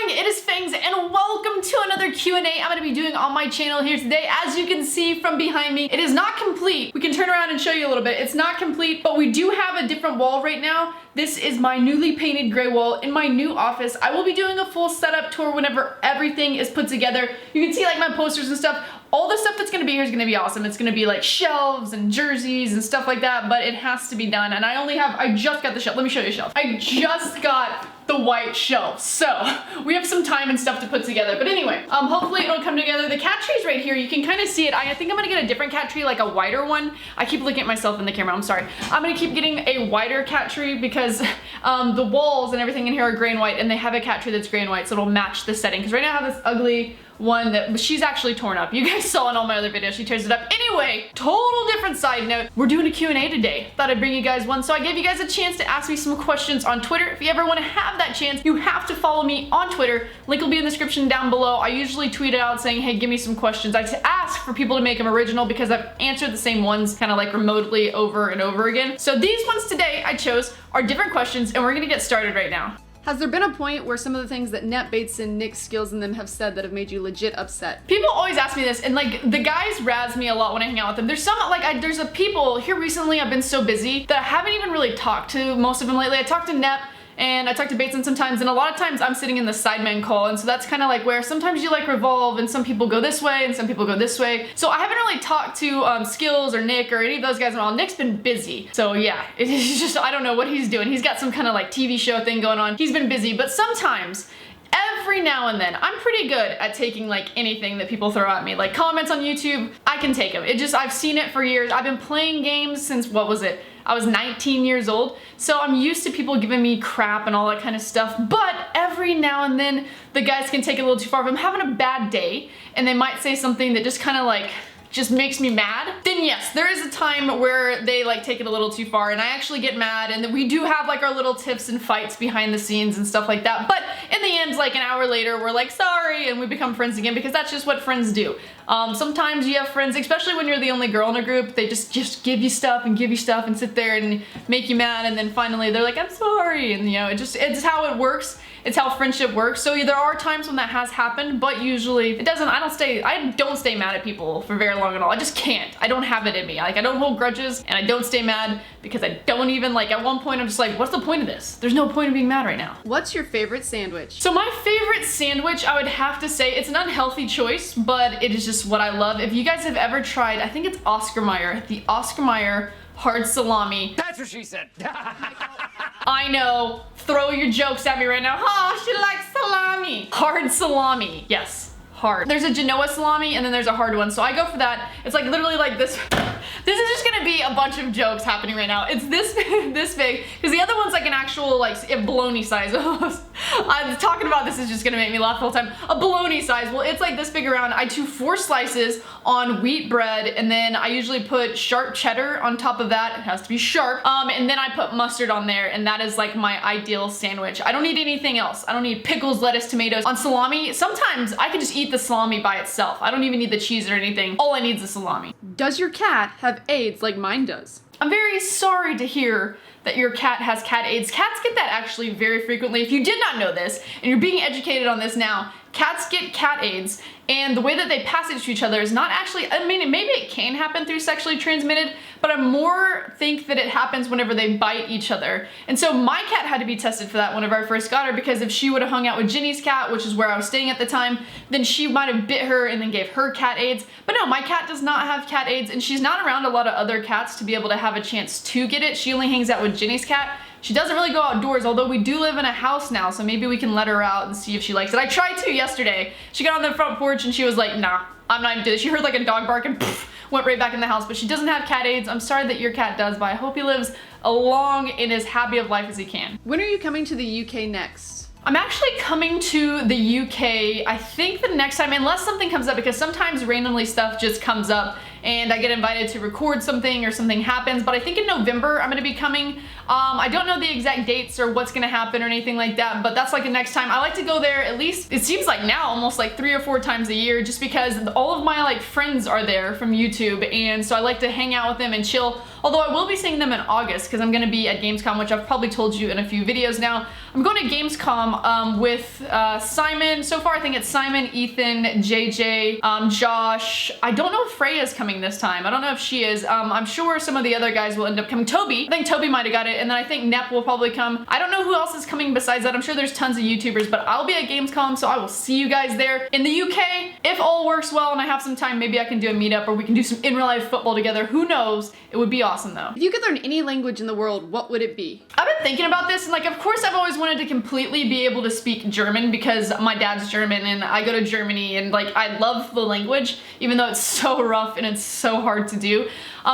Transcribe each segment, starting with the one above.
morning, it is Fangs and welcome to another Q&A I'm going to be doing on my channel here today. As you can see from behind me, it is not complete. We can turn around and show you a little bit. It's not complete, but we do have a different wall right now. This is my newly painted gray wall in my new office. I will be doing a full setup tour whenever everything is put together. You can see like my posters and stuff. All the stuff that's gonna be here is gonna be awesome. It's gonna be like shelves and jerseys and stuff like that, but it has to be done. And I just got the shelf. Let me show you a shelf. I just got the white shelf. So we have some time and stuff to put together. But anyway, hopefully it'll come together. The cat tree's right here. You can kind of see it. I think I'm gonna get a different cat tree, like a wider one. I keep looking at myself in the camera, I'm sorry. I'm gonna keep getting a wider cat tree because the walls and everything in here are gray and white, and they have a cat tree that's gray and white, so it'll match the setting. Because right now I have this ugly one that she's actually torn up. You guys saw in all my other videos, she tears it up. Anyway, total different side note. We're doing a Q&A today. Thought I'd bring you guys one. So I gave you guys a chance to ask me some questions on Twitter. If you ever want to have that chance, you have to follow me on Twitter. Link will be in the description down below. I usually tweet it out saying, hey, give me some questions. I ask for people to make them original because I've answered the same ones kind of like remotely over and over again. So these ones today I chose are different questions, and we're gonna get started right now. Has there been a point where some of the things that Net Bates and Nick's skills in them have said that have made you legit upset? People always ask me this, and like the guys razz me a lot when I hang out with them. There's some like there's a people here recently. I've been so busy that I haven't even really talked to most of them lately. I talked to Nep and I talked to Bateson sometimes, and a lot of times I'm sitting in the sideman call, and so that's kind of like where sometimes you like revolve and some people go this way and some people go this way. So I haven't really talked to Skills or Nick or any of those guys at all. Nick's been busy. So yeah, it's just, I don't know what he's doing. He's got some kind of like TV show thing going on. He's been busy, but sometimes, every now and then, I'm pretty good at taking like anything that people throw at me. Like comments on YouTube, I can take them. I've seen it for years. I've been playing games since, what was it? I was 19 years old, so I'm used to people giving me crap and all that kind of stuff, but every now and then the guys can take it a little too far. If I'm having a bad day and they might say something that just kind of like just makes me mad, then yes, there is a time where they like take it a little too far and I actually get mad, and then we do have like our little tiffs and fights behind the scenes and stuff like that. But in the end, like an hour later, we're like sorry and we become friends again, because that's just what friends do. Sometimes you have friends, especially when you're the only girl in a group, they just give you stuff and sit there and make you mad, and then finally they're like, I'm sorry, and you know, it's how it works. It's how friendship works. So there are times when that has happened, but usually it doesn't. I don't stay mad at people for very long at all. I just can't. I don't have it in me. Like, I don't hold grudges, and I don't stay mad because I don't even, like, at one point I'm just like, what's the point of this? There's no point of being mad right now. What's your favorite sandwich? So my favorite sandwich, I would have to say, it's an unhealthy choice, but it is just what I love. If you guys have ever tried, I think it's Oscar Mayer, the Oscar Mayer hard salami. That's what she said. I know, throw your jokes at me right now. Oh, she likes salami. Hard salami, yes, hard. There's a Genoa salami and then there's a hard one, so I go for that. It's like literally like this. This is just gonna be a bunch of jokes happening right now. It's this big, because the other one's like an actual like bologna size. I'm talking about this is just gonna make me laugh the whole time. A bologna size, well it's like this big around. I do 4 slices on wheat bread, and then I usually put sharp cheddar on top of that. It has to be sharp. And then I put mustard on there, and that is like my ideal sandwich. I don't need anything else. I don't need pickles, lettuce, tomatoes. On salami, sometimes I can just eat the salami by itself. I don't even need the cheese or anything. All I need is the salami. Does your cat have AIDS like mine does? I'm very sorry to hear that your cat has cat AIDS. Cats get that actually very frequently. If you did not know this, and you're being educated on this now, cats get cat AIDS, and the way that they pass it to each other is not actually, I mean, maybe it can happen through sexually transmitted, but I more think that it happens whenever they bite each other. And so my cat had to be tested for that whenever I first got her, because if she would have hung out with Ginny's cat, which is where I was staying at the time, then she might have bit her and then gave her cat AIDS. But no, my cat does not have cat AIDS, and she's not around a lot of other cats to be able to have a chance to get it. She only hangs out with Ginny's cat. She doesn't really go outdoors, although we do live in a house now, so maybe we can let her out and see if she likes it. I tried to yesterday. She got on the front porch and she was like, nah, I'm not even doing this. She heard like a dog bark and went right back in the house, but she doesn't have cat AIDS. I'm sorry that your cat does, but I hope he lives a long and as happy of life as he can. When are you coming to the UK next? I'm actually coming to the UK, I think the next time, unless something comes up, because sometimes randomly stuff just comes up and I get invited to record something or something happens, but I think in November I'm gonna be coming. I don't know the exact dates or what's gonna happen or anything like that, but that's like the next time. I like to go there at least, it seems like now, almost like 3 or 4 times a year, just because all of my like friends are there from YouTube, and so I like to hang out with them and chill. Although I will be seeing them in August because I'm going to be at Gamescom, which I've probably told you in a few videos now. I'm going to Gamescom with Simon. So far I think it's Simon, Ethan, JJ, Josh. I don't know if Freya's coming this time. I don't know if she is. I'm sure some of the other guys will end up coming. Toby. I think Toby might have got it. And then I think Nep will probably come. I don't know who else is coming besides that. I'm sure there's tons of YouTubers, but I'll be at Gamescom, so I will see you guys there. In the UK, if all works well and I have some time, maybe I can do a meetup or we can do some in real life football together. Who knows? It would be awesome though. If you could learn any language in the world, what would it be? I've been thinking about this, and like, of course I've always wanted to completely be able to speak German because my dad's German and I go to Germany, and like, I love the language, even though it's so rough and it's so hard to do.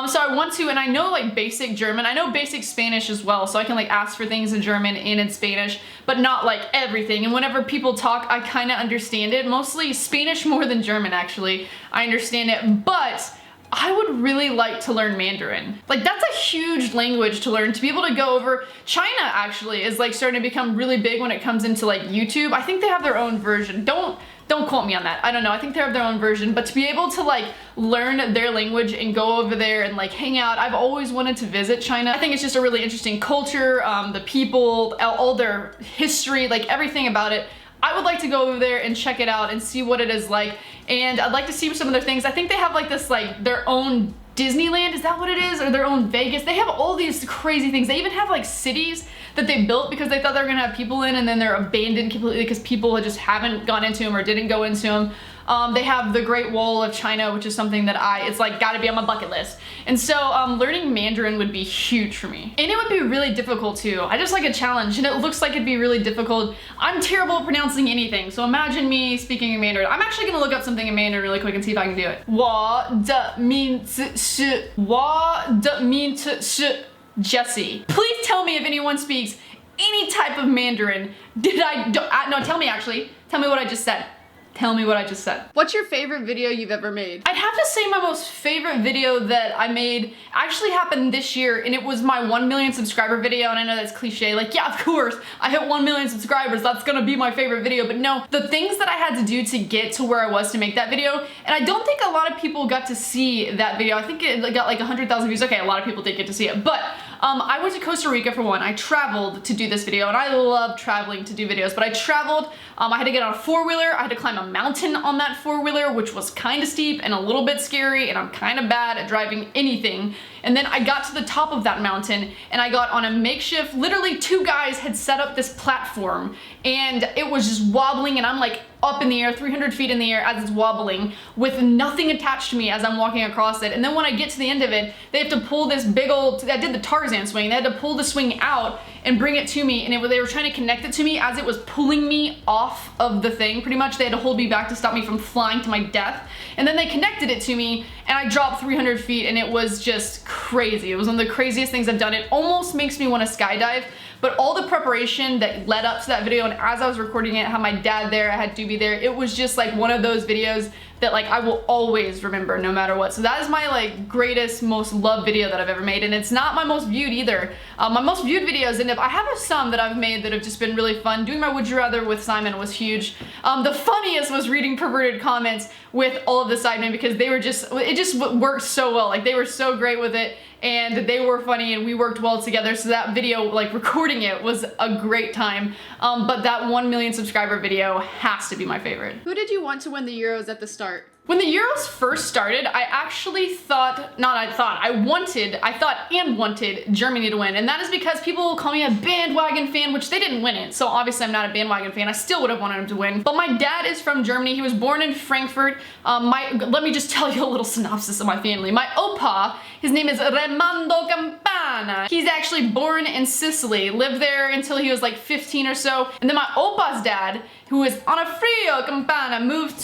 So I want to, and I know like basic German. I know basic Spanish as well, so I can like ask for things in German and in Spanish, but not like everything. And whenever people talk, I kind of understand it. Mostly Spanish more than German, actually. I understand it, but I would really like to learn Mandarin. Like, that's a huge language to learn, to be able to go over. China actually is like starting to become really big when it comes into like YouTube. I think they have their own version. Don't quote me on that. I don't know. I think they have their own version, but to be able to like learn their language and go over there and like hang out, I've always wanted to visit China. I think it's just a really interesting culture, the people, all their history, like everything about it. I would like to go over there and check it out and see what it is like, and I'd like to see some of their things. I think they have like this, like their own Disneyland, is that what it is? Or their own Vegas. They have all these crazy things. They even have like cities that they built because they thought they were gonna have people in, and then they're abandoned completely because people just haven't gone into them or didn't go into them. They have the Great Wall of China, which is something that it's like gotta be on my bucket list. And so learning Mandarin would be huge for me. And it would be really difficult too. I just like a challenge, and it looks like it'd be really difficult. I'm terrible at pronouncing anything, so imagine me speaking in Mandarin. I'm actually gonna look up something in Mandarin really quick and see if I can do it. 我的名字是 Jesse. Please tell me if anyone speaks any type of Mandarin. No, tell me actually. Tell me what I just said. Tell me what I just said. What's your favorite video you've ever made? I'd have to say my most favorite video that I made actually happened this year, and it was my 1 million subscriber video. And I know that's cliche, like, yeah, of course, I hit 1 million subscribers, that's gonna be my favorite video. But no, the things that I had to do to get to where I was to make that video, and I don't think a lot of people got to see that video. I think it got like 100,000 views. Okay, a lot of people did get to see it, but I went to Costa Rica for one. I traveled to do this video, and I love traveling to do videos, but I traveled, I had to get on a four-wheeler, I had to climb a mountain on that four-wheeler, which was kind of steep and a little bit scary, and I'm kind of bad at driving anything. And then I got to the top of that mountain, and I got on a makeshift, literally 2 guys had set up this platform, and it was just wobbling, and I'm like up in the air, 300 feet in the air as it's wobbling, with nothing attached to me as I'm walking across it. And then when I get to the end of it, they have to pull this big old, I did the Tarzan swing, they had to pull the swing out and bring it to me, and they were trying to connect it to me as it was pulling me off of the thing. Pretty much they had to hold me back to stop me from flying to my death. And then they connected it to me, and I dropped 300 feet, and it was just crazy. It was one of the craziest things I've done. It almost makes me want to skydive, but all the preparation that led up to that video, and as I was recording it, I had my dad there, I had Doobie there, it was just like one of those videos that like I will always remember no matter what. So that is my like greatest, most loved video that I've ever made, and it's not my most viewed either. My most viewed videos end up, I have some that I've made that have just been really fun. Doing my Would You Rather with Simon was huge. The funniest was reading perverted comments with all of the sidemen, because they were just, it just worked so well. Like, they were so great with it, and they were funny, and we worked well together. So that video, like recording it, was a great time. But that 1 million subscriber video has to be my favorite. Who did you want to win the Euros at the start? When the Euros first started, I actually thought and wanted Germany to win, and that is because people will call me a bandwagon fan, which they didn't win it, so obviously I'm not a bandwagon fan. I still would have wanted them to win. But my dad is from Germany. He was born in Frankfurt. Let me just tell you a little synopsis of my family. My opa, his name is Raimondo Campana. He's actually born in Sicily, lived there until he was like 15 or so, and then my opa's dad, who is Onofrio Campana, moved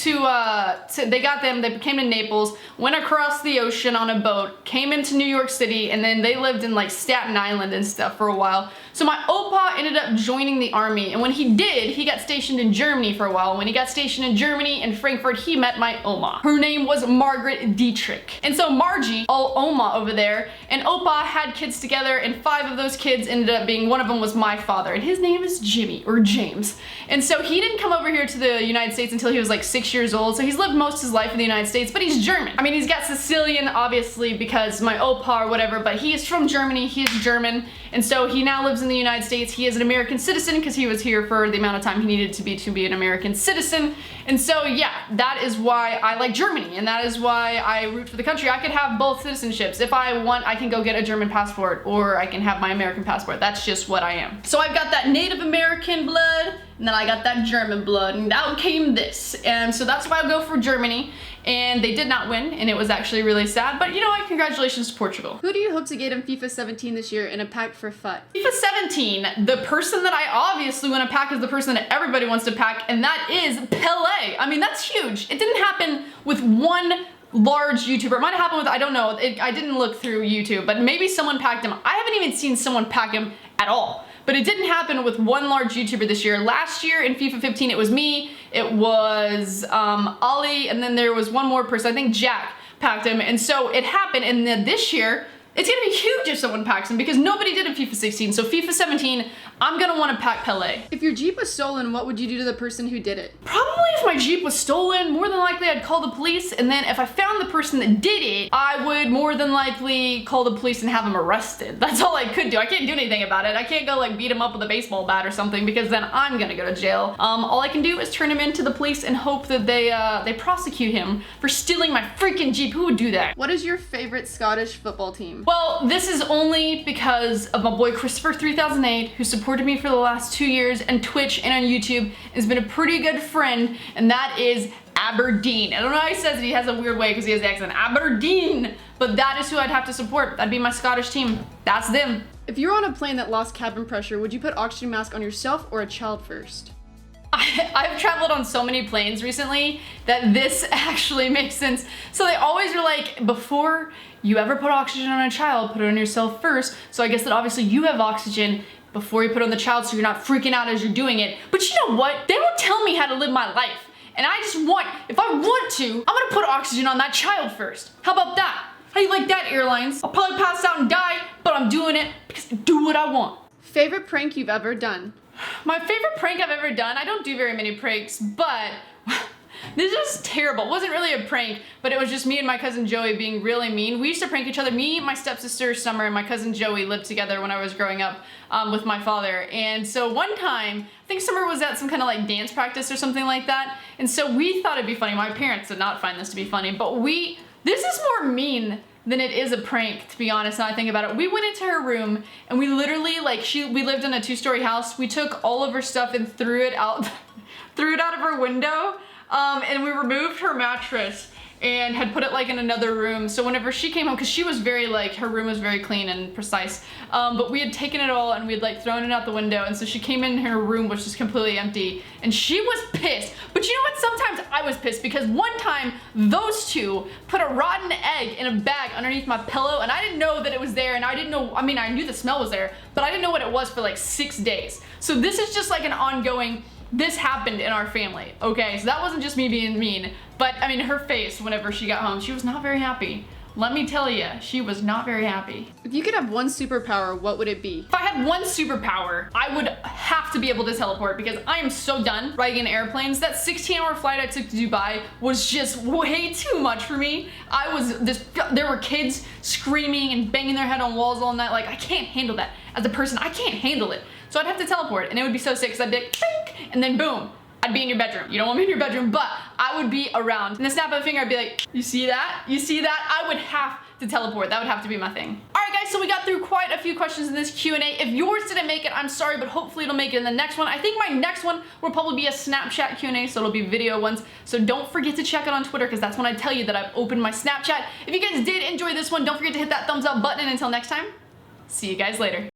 they came to Naples, went across the ocean on a boat, came into New York City, and then they lived in like Staten Island and stuff for a while. So my Opa ended up joining the army, and when he did, he got stationed in Germany for a while. When he got stationed in Germany, in Frankfurt, he met my Oma. Her name was Margaret Dietrich. And so Margie, all Oma over there, and Opa had kids together, and 5 of those kids ended up being, one of them was my father, and his name is Jimmy, or James. And so he didn't come over here to the United States until he was like 6 years old, so he's lived most of his life in the United States, but he's German. I mean, he's got Sicilian, obviously, because my Opa or whatever, but he is from Germany, he is German, and so he now lives in the United States. He is an American citizen because he was here for the amount of time he needed to be an American citizen. And so yeah, that is why I like Germany, and that is why I root for the country. I could have both citizenships. If I want, I can go get a German passport, or I can have my American passport. That's just what I am. So I've got that Native American blood, and then I got that German blood, and out came this. And so that's why I go for Germany. And they did not win, and it was actually really sad, but you know what, congratulations to Portugal. Who do you hope to get in FIFA 17 this year in a pack for FUT? FIFA 17, the person that I obviously want to pack is the person that everybody wants to pack, and that is Pele. I mean, that's huge. It didn't happen with one large YouTuber. It might have happened with, I don't know, I didn't look through YouTube, but maybe someone packed him. I haven't even seen someone pack him at all. But it didn't happen with one large YouTuber this year. Last year in FIFA 15, it was me, it was Ali, and then there was one more person, I think Jack packed him. And so it happened, and then this year, it's gonna be huge if someone packs him because nobody did in FIFA 16. So FIFA 17, I'm gonna wanna pack Pele. If your Jeep was stolen, what would you do to the person who did it? Probably if my Jeep was stolen, more than likely I'd call the police, and then if I found the person that did it, I would more than likely call the police and have him arrested. That's all I could do. I can't do anything about it. I can't go like beat him up with a baseball bat or something because then I'm gonna go to jail. All I can do is turn him into the police and hope that they prosecute him for stealing my freaking Jeep. Who would do that? What is your favorite Scottish football team? Well, this is only because of my boy Christopher 3008, who supported me for the last 2 years on Twitch and on YouTube, has been a pretty good friend, and that is Aberdeen. I don't know how he says it, he has a weird way because he has the accent. Aberdeen! But that is who I'd have to support. That'd be my Scottish team. That's them. If you were on a plane that lost cabin pressure, would you put oxygen mask on yourself or a child first? I've traveled on so many planes recently that this actually makes sense. So they always are like, before you ever put oxygen on a child, put it on yourself first. So I guess that obviously you have oxygen before you put it on the child so you're not freaking out as you're doing it. But you know what? They don't tell me how to live my life. And I just want, if I want to, I'm gonna put oxygen on that child first. How about that? How do you like that, airlines? I'll probably pass out and die, but I'm doing it because I do what I want. Favorite prank you've ever done? My favorite prank I've ever done, I don't do very many pranks, but this is terrible. It wasn't really a prank, but it was just me and my cousin Joey being really mean. We used to prank each other. Me, my stepsister Summer, and my cousin Joey lived together when I was growing up with my father. And so one time, I think Summer was at some kind of like dance practice or something like that. And so we thought it'd be funny. My parents did not find this to be funny, but this is more mean than it is a prank, to be honest, now I think about it. We went into her room and we literally, like, we lived in a 2-story house. We took all of her stuff and threw it out of her window, and we removed her mattress and had put it like in another room. So whenever she came home, because she was very like, her room was very clean and precise, but we had taken it all and we had like thrown it out the window, and so she came in her room, which was completely empty, and she was pissed. But you know what, sometimes I was pissed because one time those two put a rotten egg in a bag underneath my pillow, and I didn't know that it was there, and I didn't know, I mean, I knew the smell was there, but I didn't know what it was for like 6 days. So this is just like an ongoing, this happened in our family, okay? So that wasn't just me being mean, but I mean, her face whenever she got home, she was not very happy. Let me tell you, she was not very happy. If you could have one superpower, what would it be? If I had one superpower, I would have to be able to teleport because I am so done riding in airplanes. That 16-hour flight I took to Dubai was just way too much for me. There were kids screaming and banging their head on walls all night. Like, I can't handle that. As a person, I can't handle it. So I'd have to teleport, and it would be so sick because I'd be like, bink, and then boom, I'd be in your bedroom. You don't want me in your bedroom, but I would be around. In the snap of a finger, I'd be like, you see that? You see that? I would have to teleport. That would have to be my thing. All right, guys, so we got through quite a few questions in this Q&A. If yours didn't make it, I'm sorry, but hopefully it'll make it in the next one. I think my next one will probably be a Snapchat Q&A, so it'll be video ones. So don't forget to check it on Twitter, because that's when I tell you that I've opened my Snapchat. If you guys did enjoy this one, don't forget to hit that thumbs up button, and until next time, see you guys later.